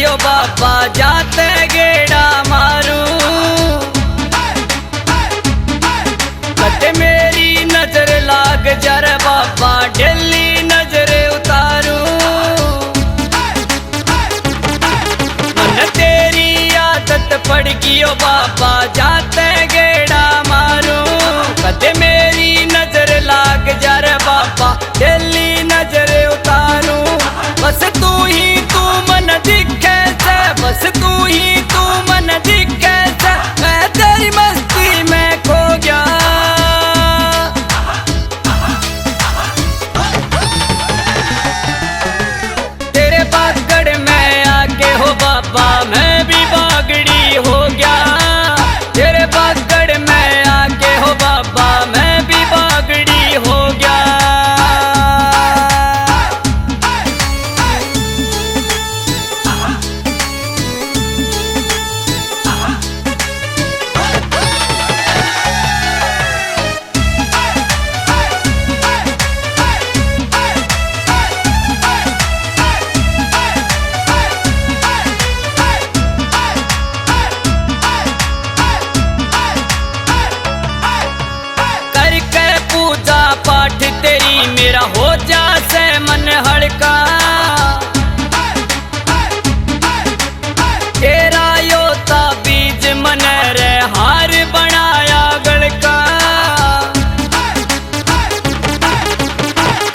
ओ बाबा जाते गेड़ा मारू, कदे मेरी नजर लाग जर बाबा डेली नजर उतारू। मन तेरी आदत पड़ गई ओ बाबा जाते गेड़ा मारू, कदे मेरी नजर लाग जर बाबा डेली नजर उतारू। बस तू ही तू मन दिखे से, बस तू ही तू मन दिखे से, मैं तेरी मस्ती में खो गया। तेरे बागड़ में आके हो बाबा मैं भी बागड़ी हो गया, तेरे बागड़ में आके हो बाबा मैं भी बागड़ी हो गया। पाठ तेरी मेरा हो जा से मन हड़का, तेरा योता बीज मन रे हार बनाया गलका।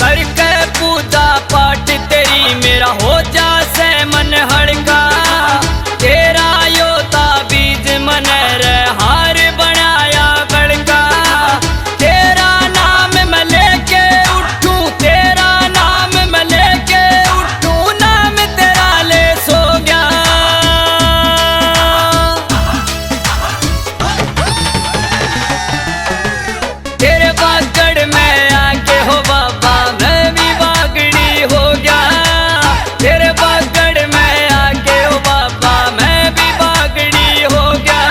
करके पूजा पाठ तेरी मेरा हो जा से मन हड़का, तेरा योता बीज मन रे हार बनाया गलका। तेरा नाम मैं लेके उठूं, तेरा नाम मैं लेके उठूं, नाम तेरा ले सो गया। तेरे बागड़ में आके हो बाबा मैं भी बागड़ी हो गया, तेरे बागड़ में आके हो बाबा मैं भी बागड़ी हो गया।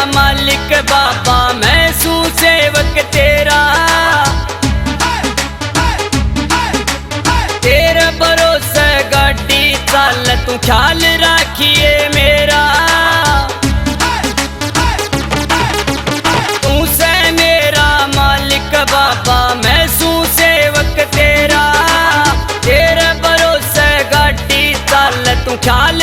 मालिक बाबा मैं सू सेवक तेरा, तेरे भरोसे गाड़ी चल तू ख्याल राखिए मेरा। तू से मेरा मालिक बाबा मैं सू सेवक तेरा, तेरे भरोसे गाड़ी चल तू ख्याल